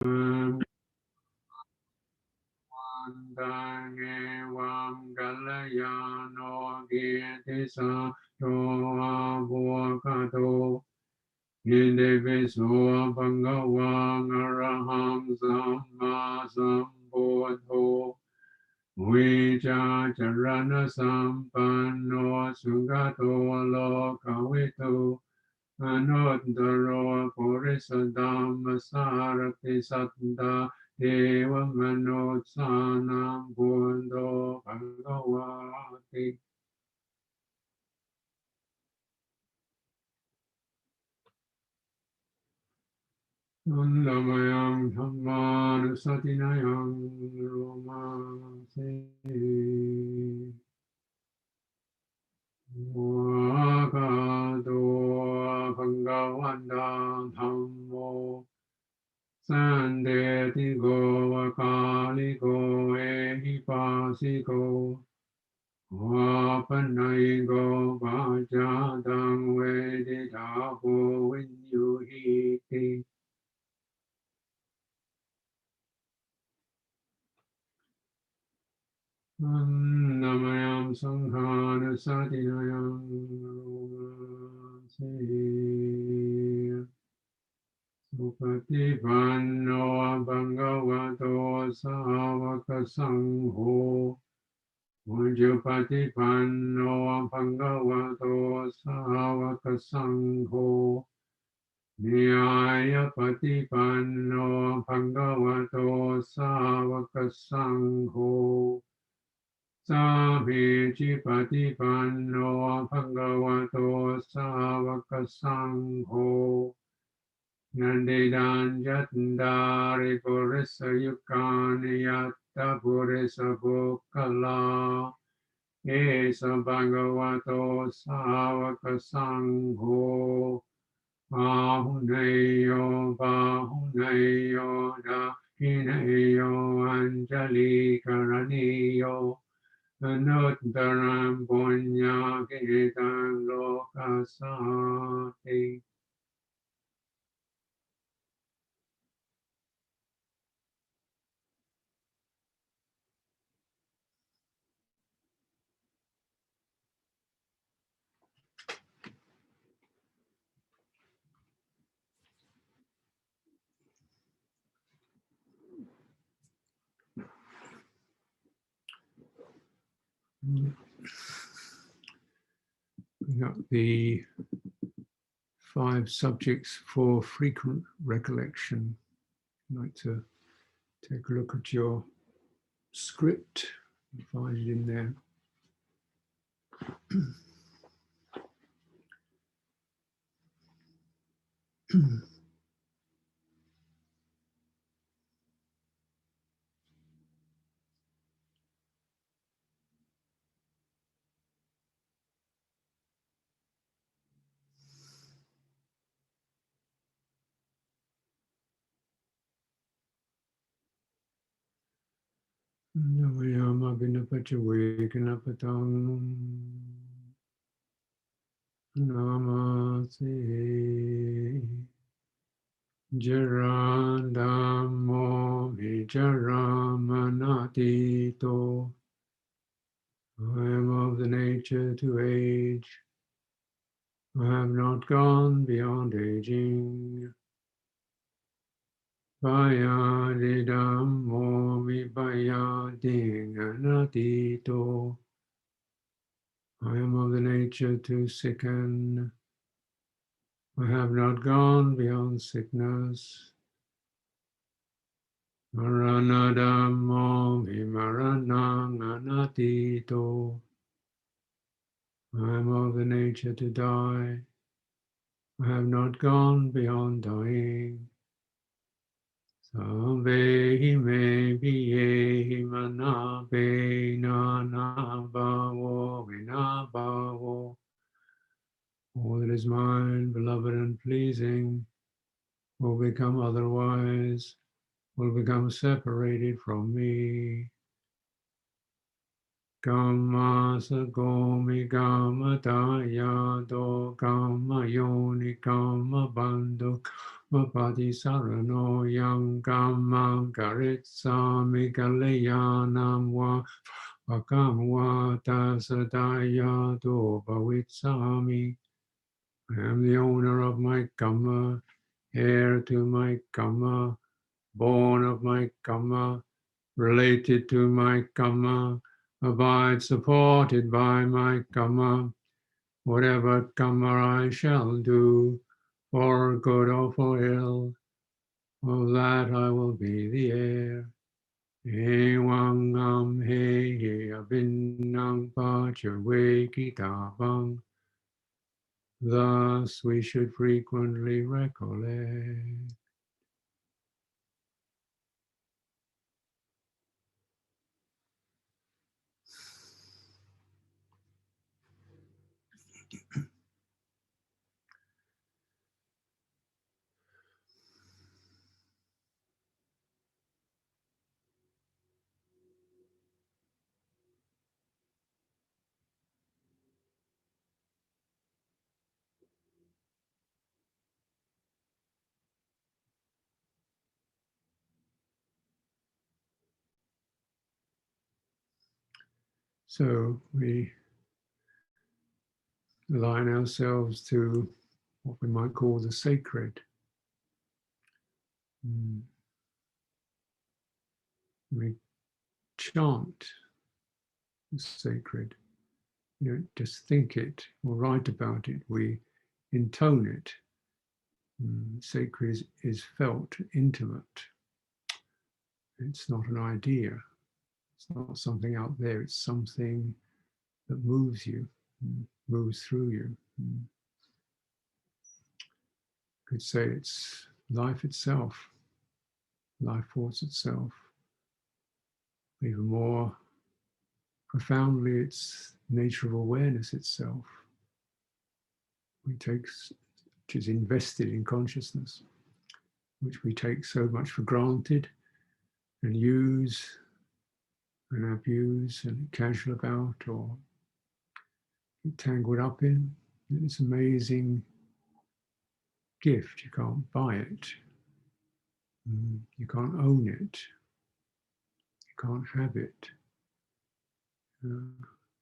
Evam Galayano Gietisa Yo Avocato Nideviso Bhagavang Araham Samma Sambuddho Vija Charana Sampanno Sugato Lokavito Anuttaro Purisadhamma Sarati Sattva Deva Manutsanam Buddho Bhagavati Andamayam Dhammanusatinayam Romase Vagado Bhagavanda Dhammo Sandetigo Vakaligo Ehipasigo Vapanaigo Vajadang Veditapo Vinyuhiti Namayam Sanghana Satinayam Romase Supatipanno Bhagavato Savaka Sangho Ujjapatipanno Bhagavato Savaka Sangho Nyaya Patipanno Bhagavato Savaka Sangho Samechi Patipanno Bhagavato Savaka Sangho Nandidan Jatndari Purisa Yukani Yatta Purisa Bukala Esa Bhagavato Savaka Sangho Bahuneyo Bahuneyo Dakineyo Anjali Karaniyo Anuttaram Punya Kitam Lokasati Bring up the 5 subjects for frequent recollection. I'd like to take a look at your script and find it in there. Namayama Vinapachawekanapatam Namase Jarandamo Vijaramanatito. I am of the nature to age. I have not gone beyond aging. Vayadidammo vipayading anatito. I am of the nature to sicken. I have not gone beyond sickness. Maranadammo vimaranang anatito. I am of the nature to die. I have not gone beyond dying. Savehi me viyehi manabe nanabhavo vinabhavo. All that is mine, beloved and pleasing, will become otherwise, will become separated from me. Kama sagomi kama tayado kama yoni kama bandhu Mapati sarano yang kamang karitsami kalayanam wa vakam wa tasadaya do bhavitsami. I am the owner of my karma, heir to my karma, born of my karma, related to my karma, abide supported by my karma. Whatever karma I shall do, for good or for ill, of that I will be the heir. Ewangam he abinang pachavekitabang. Thus we should frequently recollect. So we align ourselves to what we might call the sacred. We chant the sacred. You don't just think it or write about it, we intone it. Sacred is felt, intimate. It's not an idea. It's not something out there. It's something that moves you, moves through you. You could say it's life itself, life force itself. Even more profoundly, it's nature of awareness itself. Which is invested in consciousness, which we take so much for granted and use and abuse and casual about or get tangled up in. It's an amazing gift. You can't buy it. You can't own it. You can't have it.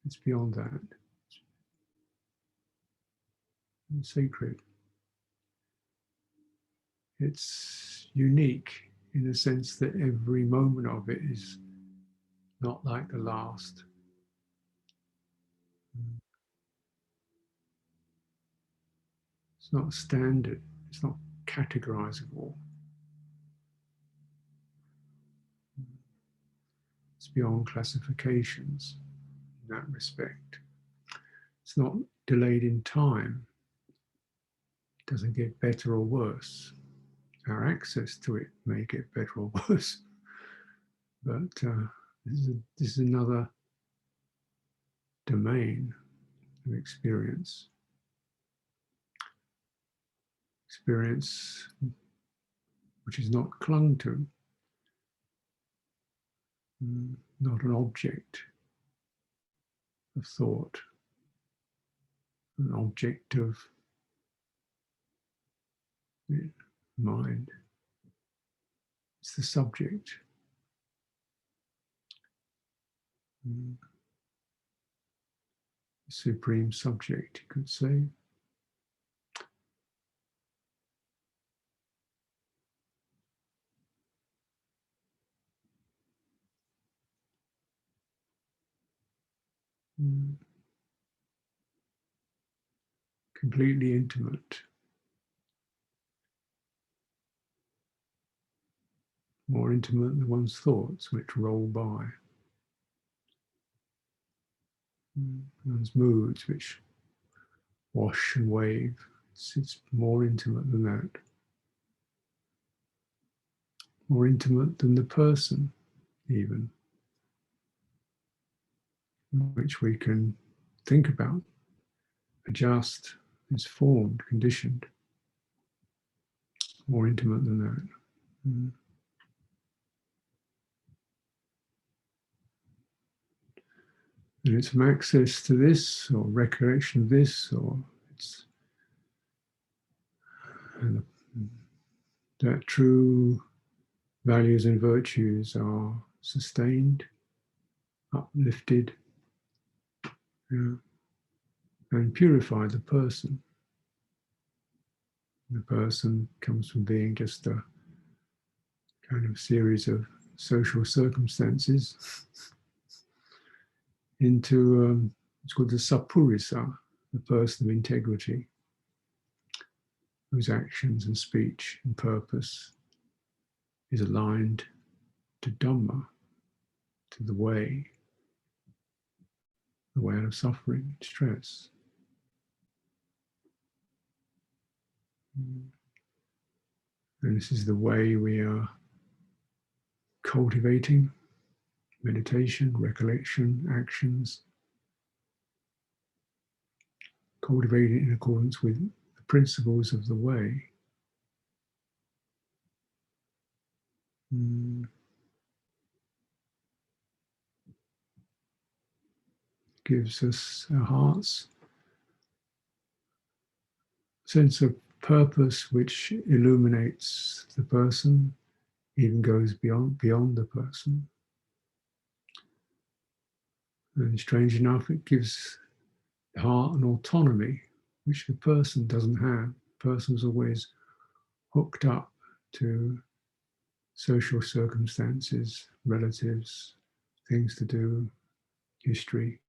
It's beyond that. It's sacred. It's unique in the sense that every moment of it is not like the last. It's not standard. It's not categorizable. It's beyond classifications in that respect. It's not delayed in time. It doesn't get better or worse. Our access to it may get better or worse. But this is another domain of experience. Experience which is not clung to, not an object of thought, an object of mind. It's the subject. The supreme subject, you could say. Completely intimate. More intimate than one's thoughts, which roll by. One's moods, which wash and wave. It's more intimate than that. More intimate than the person, even, which we can think about, adjust, is formed, conditioned. More intimate than that. And it's from access to this, or recollection of this, or it's that true values and virtues are sustained, uplifted, and purify the person. The person comes from being just a kind of series of social circumstances into it's called the sappurisa, the person of integrity, whose actions and speech and purpose is aligned to Dhamma, to the way out of suffering, stress. And this is the way we are cultivating meditation, recollection, actions, cultivated in accordance with the principles of the way. Gives us our heart's sense of purpose, which illuminates the person, even goes beyond the person. And strange enough, it gives the heart an autonomy which the person doesn't have. The person's always hooked up to social circumstances, relatives, things to do, history.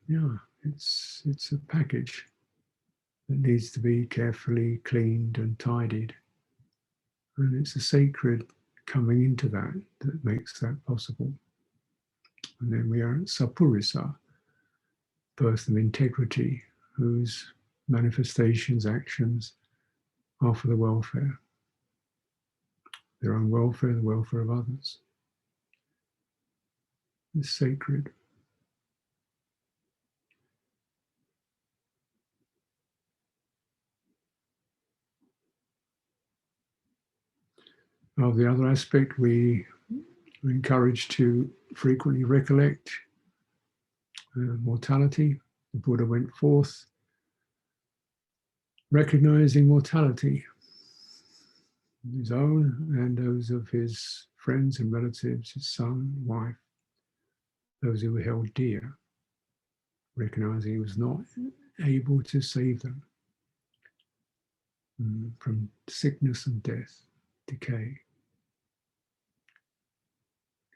Yeah, it's a package that needs to be carefully cleaned and tidied. And it's a sacred coming into that makes that possible. And then we are at sappurisa, person of integrity, whose manifestations, actions are for the welfare, their own welfare, the welfare of others. It's sacred. Of the other aspect, we are encouraged to frequently recollect mortality. The Buddha went forth recognizing mortality, his own and those of his friends and relatives, his son, wife, those who were held dear, recognizing he was not able to save them from sickness and death, decay.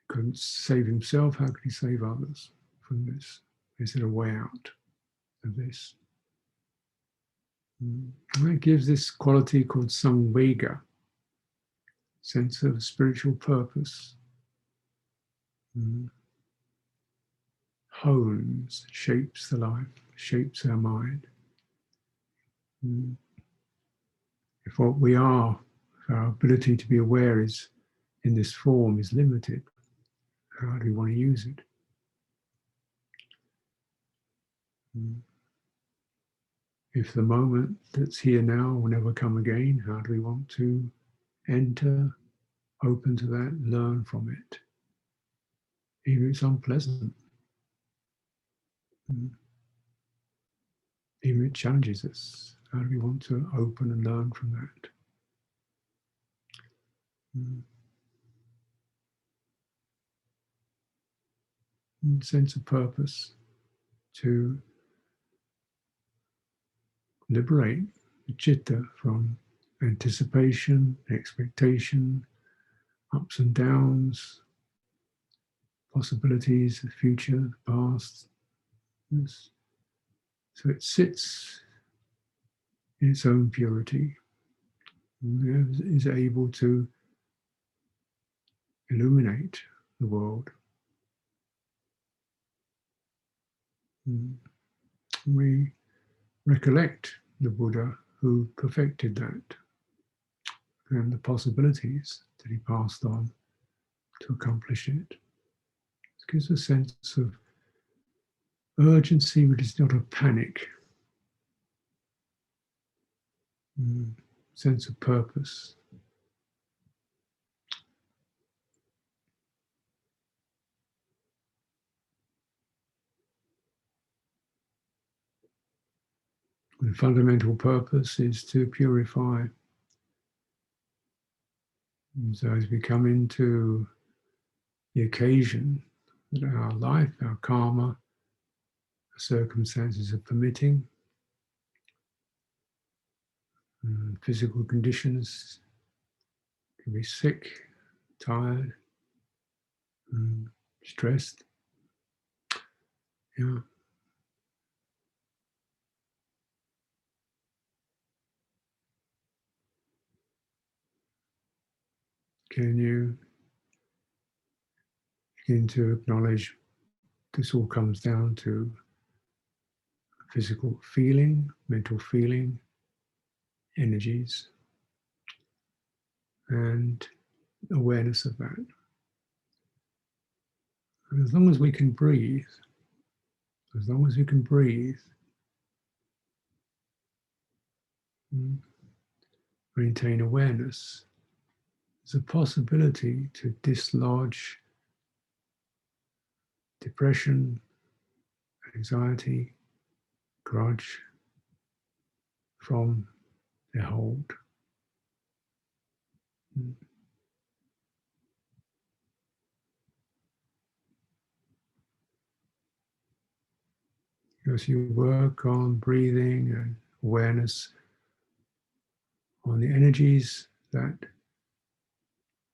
Couldn't save himself, how could he save others from this? Is there a way out of this? And that gives this quality called samvega, sense of spiritual purpose. Hones, shapes the life, shapes our mind. If what we are, if our ability to be aware is in this form is limited, how do we want to use it? If the moment that's here now will never come again, how do we want to enter, open to that, learn from it? Even if it's unpleasant. Even if it challenges us, how do we want to open and learn from that? Sense of purpose to liberate the chitta from anticipation, expectation, ups and downs, possibilities, the future, the past. Yes. So it sits in its own purity and is able to illuminate the world. We recollect the Buddha who perfected that and the possibilities that he passed on to accomplish it. It gives a sense of urgency, but it's not a panic. Sense of purpose. The fundamental purpose is to purify And so as we come into the occasion that our life, our karma, our circumstances are permitting, physical conditions, can be sick, tired, stressed. Yeah. Can you begin to acknowledge this all comes down to physical feeling, mental feeling, energies, and awareness of that. And as long as we can breathe, as long as we can breathe, maintain awareness, there's a possibility to dislodge depression, anxiety, grudge from their hold. As you work on breathing and awareness on the energies that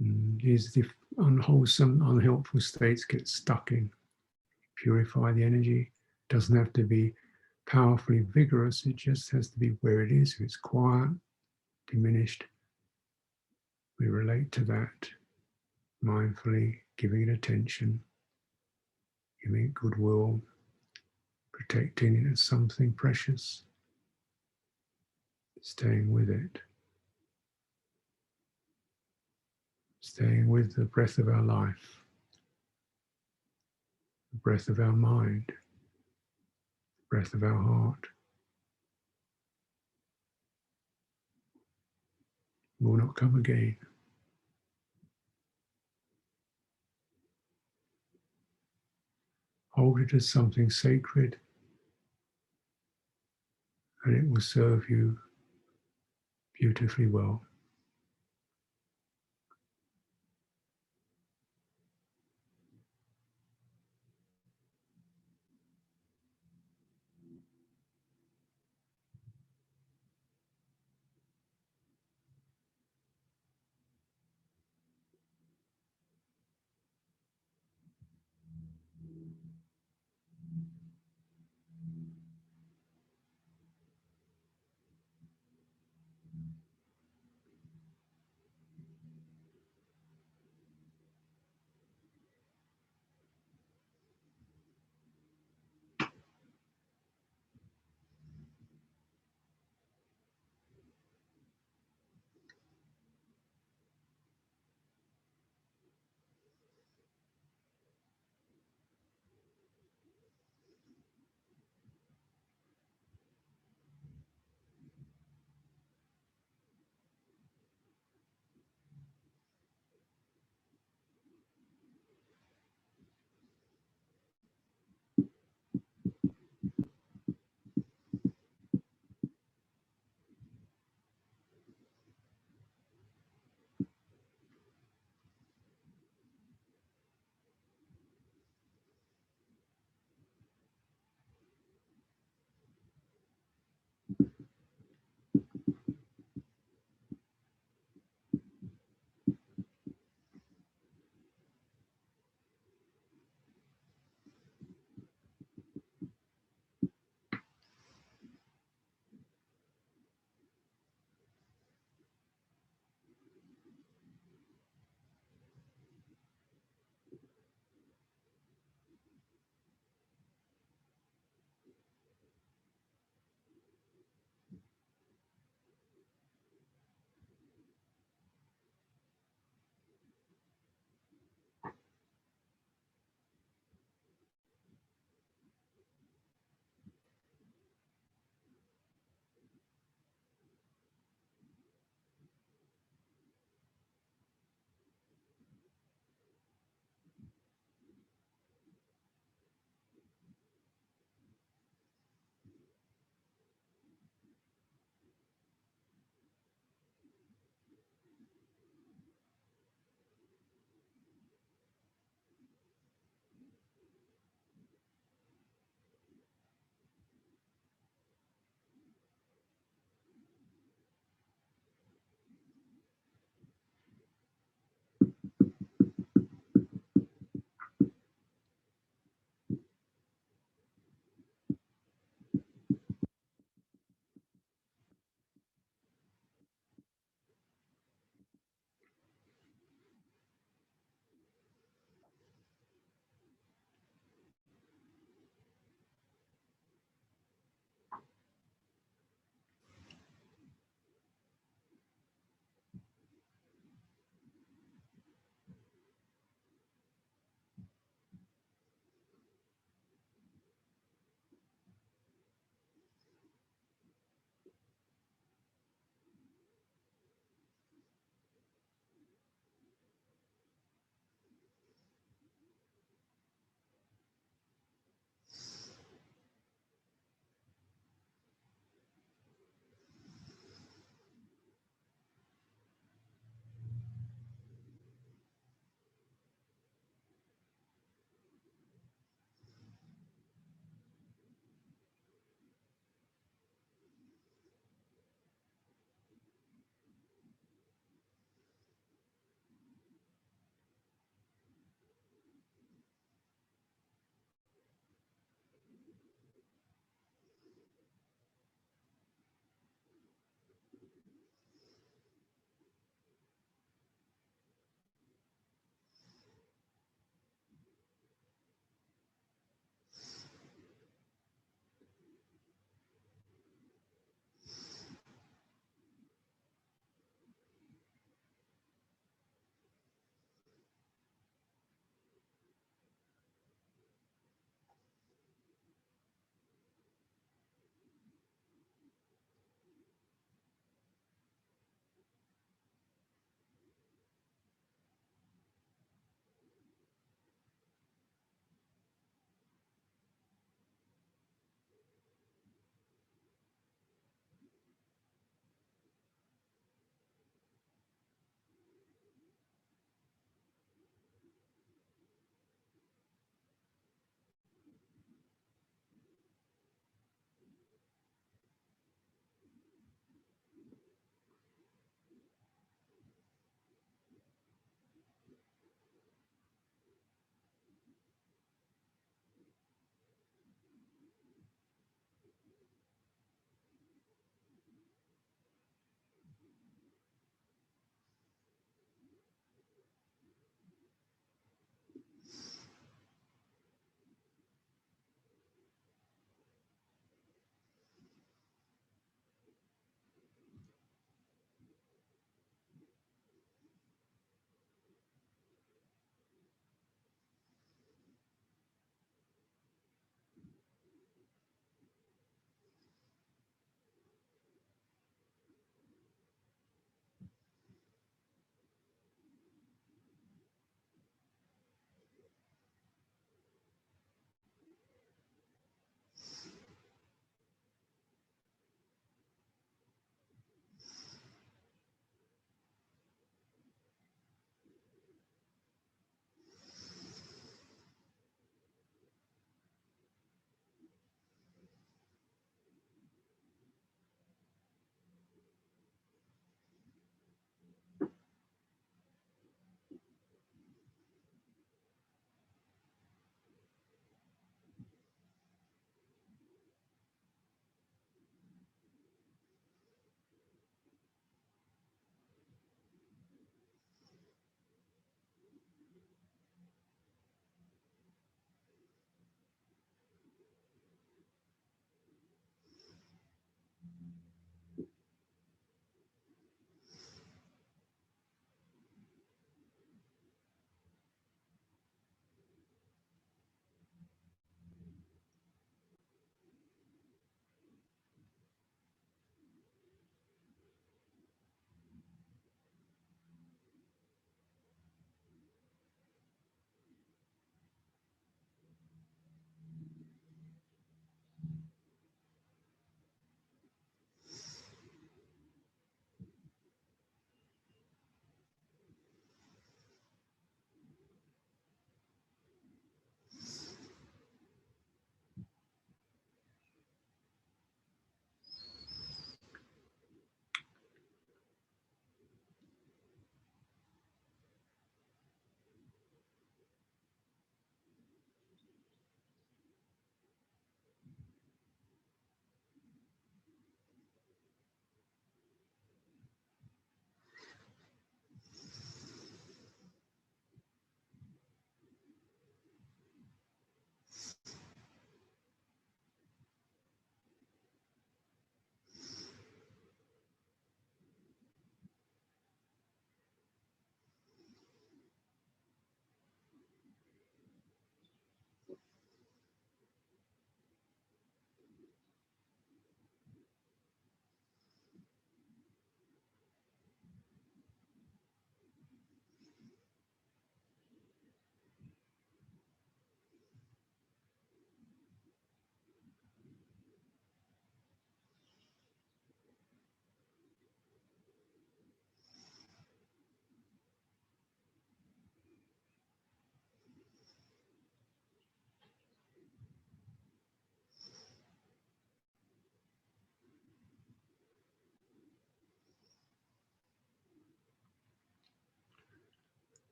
these unwholesome, unhelpful states get stuck in, purify the energy. It doesn't have to be powerfully vigorous, it just has to be where it is. If it's quiet, diminished, we relate to that mindfully, giving it attention, giving it goodwill, protecting it as something precious, staying with it, staying with the breath of our life, the breath of our mind, the breath of our heart. Will not come again. Hold it as something sacred, and it will serve you beautifully well.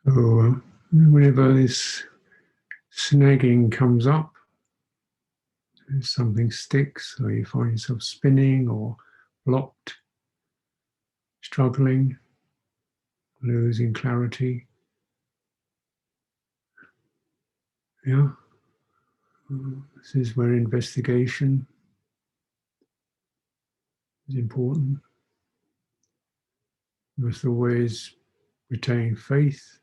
So whenever this snagging comes up, if something sticks, or you find yourself spinning or blocked, struggling, losing clarity, yeah, this is where investigation is important. You must always retain faith.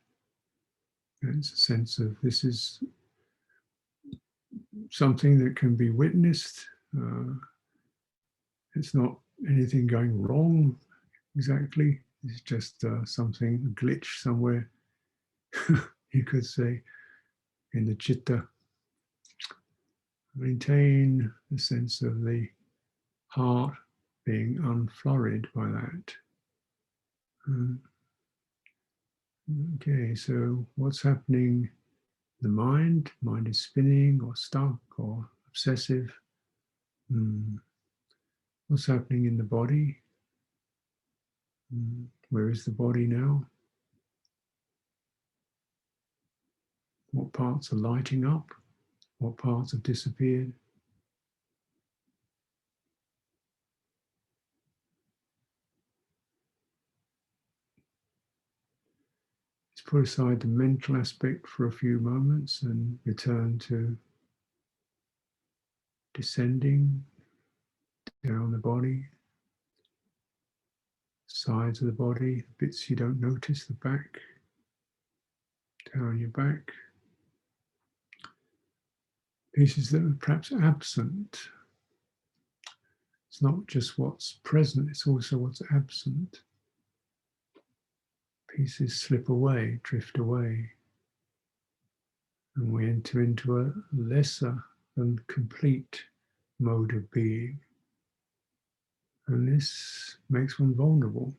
It's a sense of this is something that can be witnessed. It's not anything going wrong exactly. It's just something, a glitch somewhere, you could say, in the chitta. Maintain the sense of the heart being unflurried by that. Okay, so what's happening? The mind is spinning or stuck or obsessive. What's happening in the body? Where is the body now? What parts are lighting up? What parts have disappeared? Let's put aside the mental aspect for a few moments and return to descending down the body, sides of the body, bits you don't notice, the back, down your back, pieces that are perhaps absent. It's not just what's present, it's also what's absent. Pieces slip away, drift away, and we enter into a lesser than complete mode of being. And this makes one vulnerable.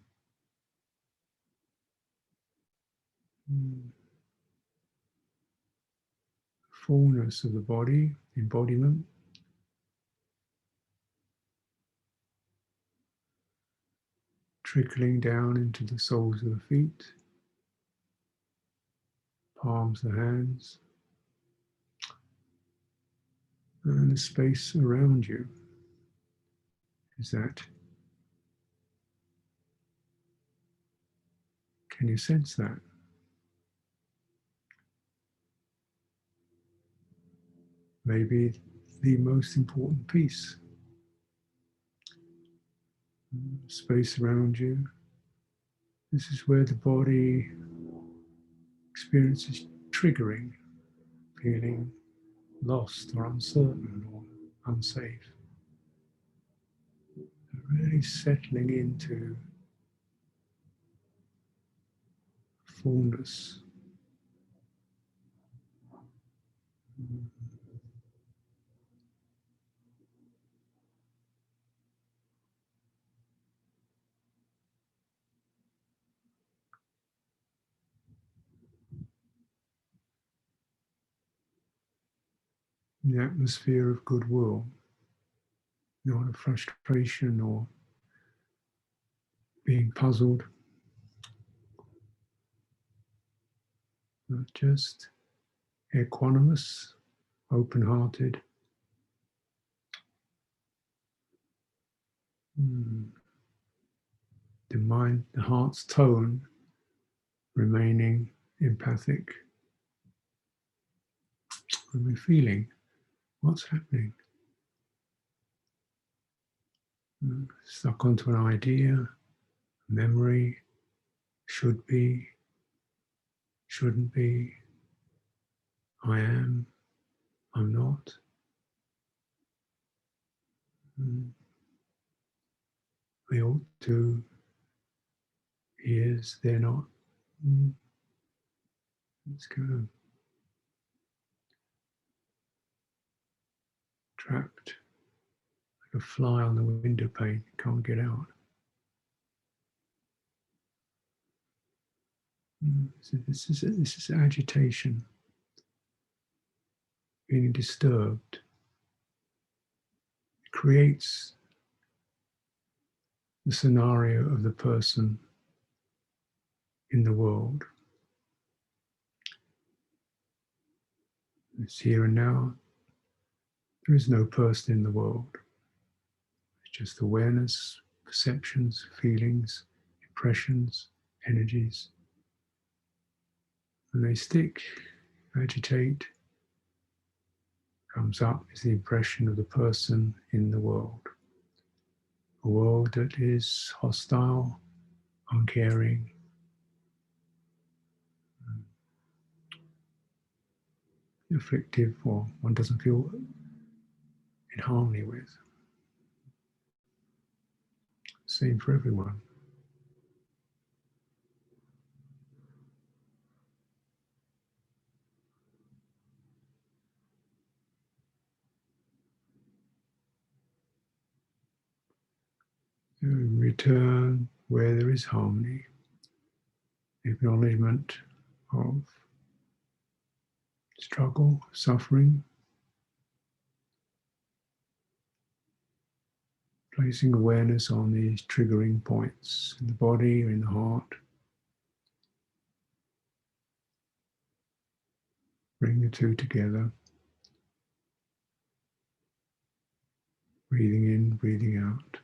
Fullness of the body, embodiment. Trickling down into the soles of the feet, palms of the hands, and the space around you. Is that? Can you sense that? Maybe the most important piece. Space around you. This is where the body experiences triggering, feeling lost or uncertain or unsafe. Really settling into fullness. The atmosphere of goodwill, not of frustration or being puzzled, but just equanimous, open-hearted. The mind, the heart's tone remaining empathic. And we're feeling what's happening. Stuck onto an idea, memory, should be, shouldn't be, I am, I'm not. We ought to, he is, they're not. Let's go. Trapped like a fly on the window pane, can't get out. So this is agitation, being disturbed. It creates the scenario of the person in the world. It's here and now. There is no person in the world. It's just awareness, perceptions, feelings, impressions, energies. And they stick, agitate. Comes up is the impression of the person in the world. A world that is hostile, uncaring, afflictive, or one doesn't feel in harmony with. Same for everyone. Return where there is harmony, acknowledgement of struggle, suffering, placing awareness on these triggering points in the body or in the heart. Bring the two together. Breathing in, breathing out.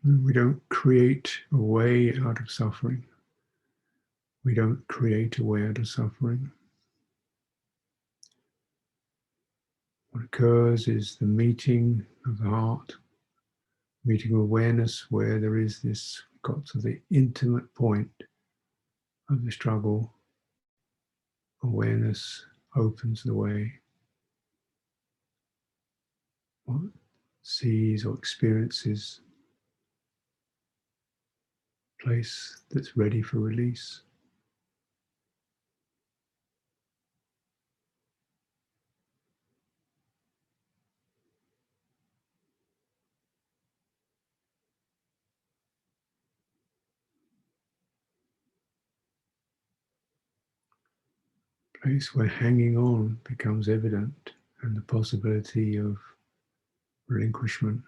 We don't create a way out of suffering. We don't create a way out of suffering. What occurs is the meeting of the heart, meeting awareness where there is this, got to the intimate point of the struggle. Awareness opens the way. What sees or experiences place that's ready for release. Place where hanging on becomes evident and the possibility of relinquishment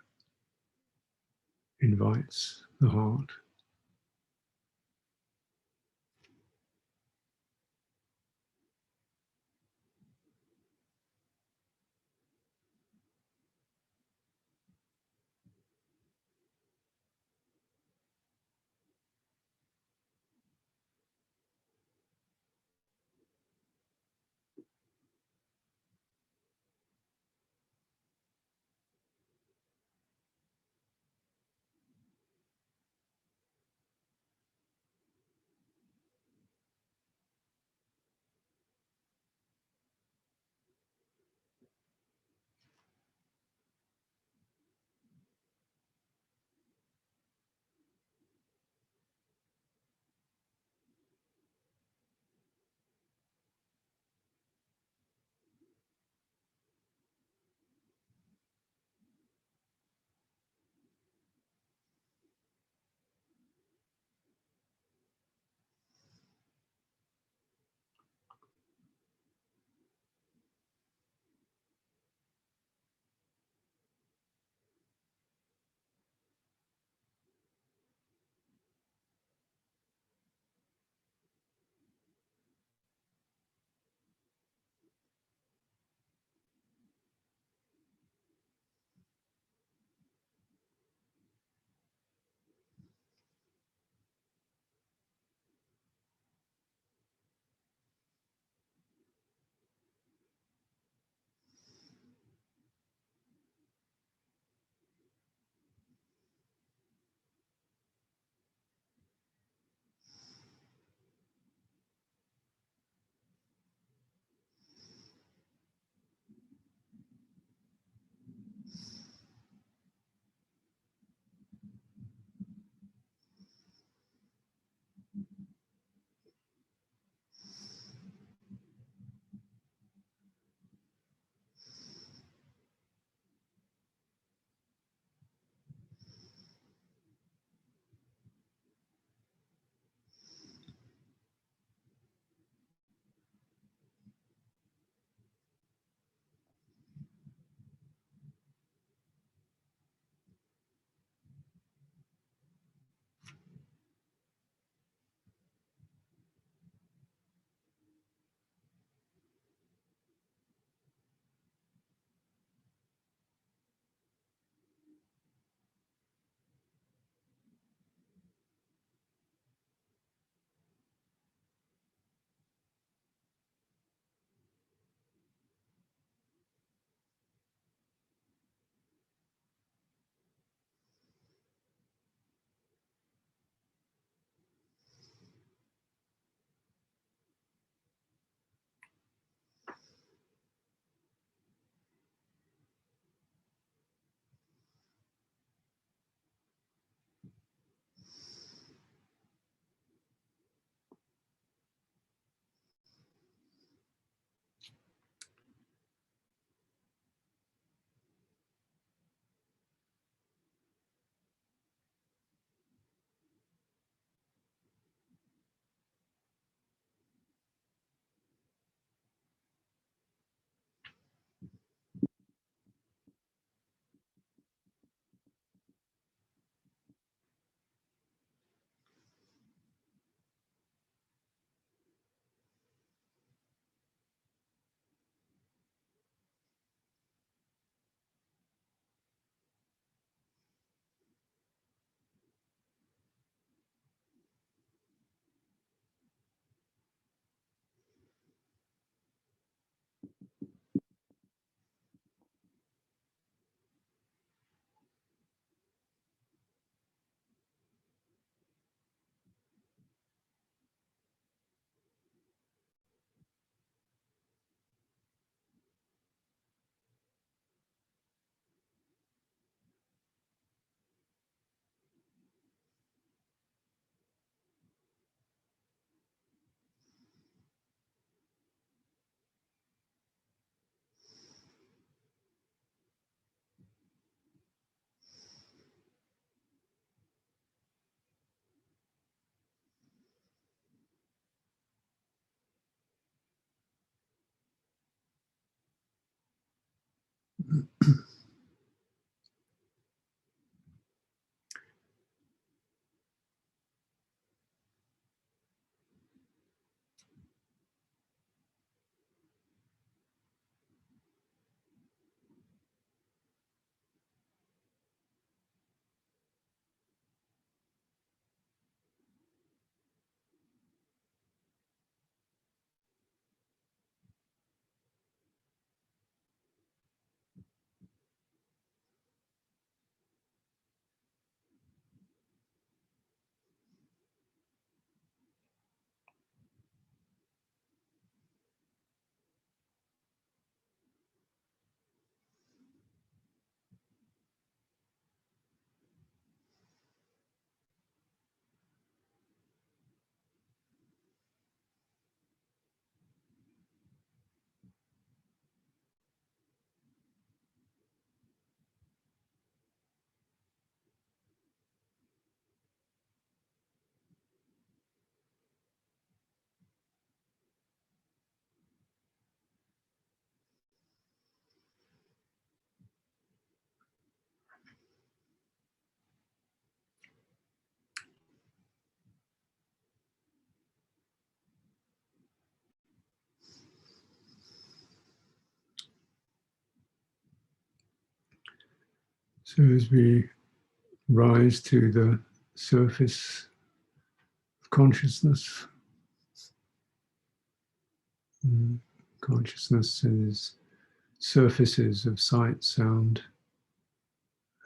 invites the heart. So as we rise to the surface of consciousness, consciousness is surfaces of sight, sound,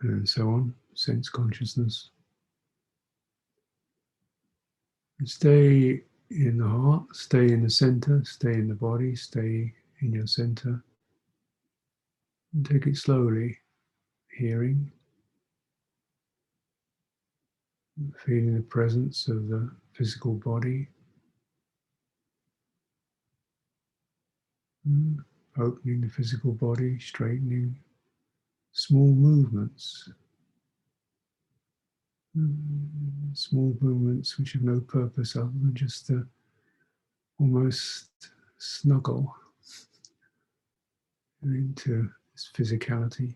and so on, sense consciousness. And stay in the heart, stay in the center, stay in the body, stay in your center. And take it slowly, hearing, feeling the presence of the physical body, opening the physical body, straightening, small movements, small movements which have no purpose other than just to almost snuggle into this physicality.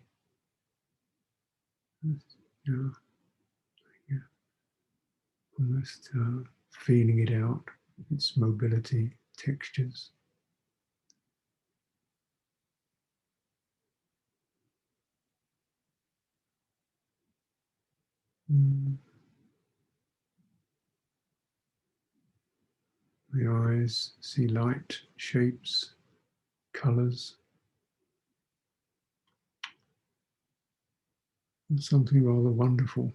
Yeah, yeah. Almost feeling it out, its mobility, textures. The eyes see light, shapes, colors. Something rather wonderful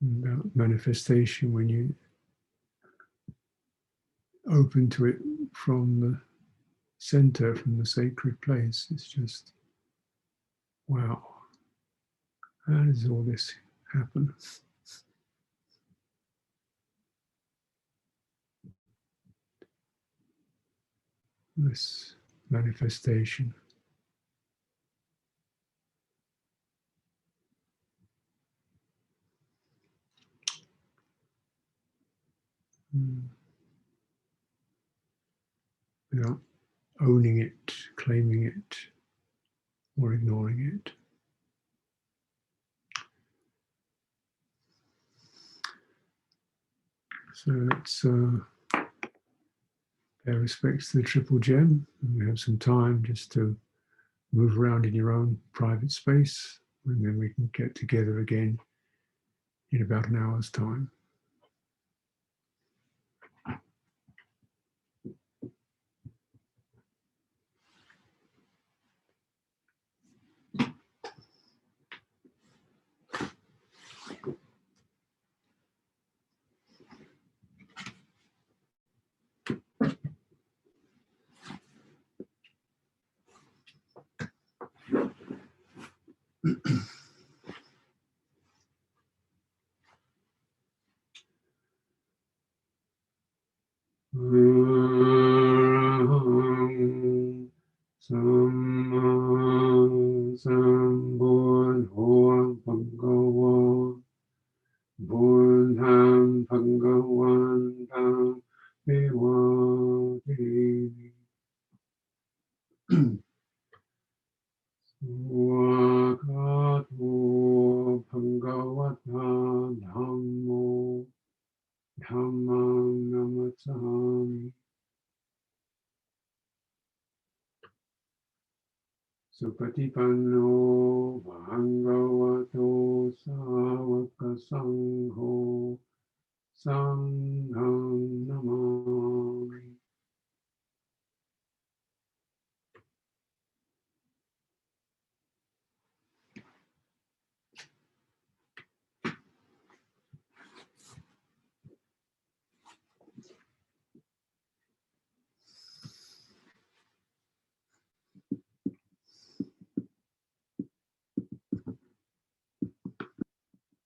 about manifestation when you open to it from the center, from the sacred place. It's just, wow, how does all this happen? This manifestation. Without owning it, claiming it, or ignoring it. So let's pay respects to the Triple Gem. And we have some time just to move around in your own private space, and then we can get together again in about an hour's time. Samma Sambuddho Bhagawa Buddham Bhagavantam Vivadimi Swagato Bhagavata Dhammo Dhammam Namassami Supatipanno Bhagavato Savaka Sangho Sangham Namami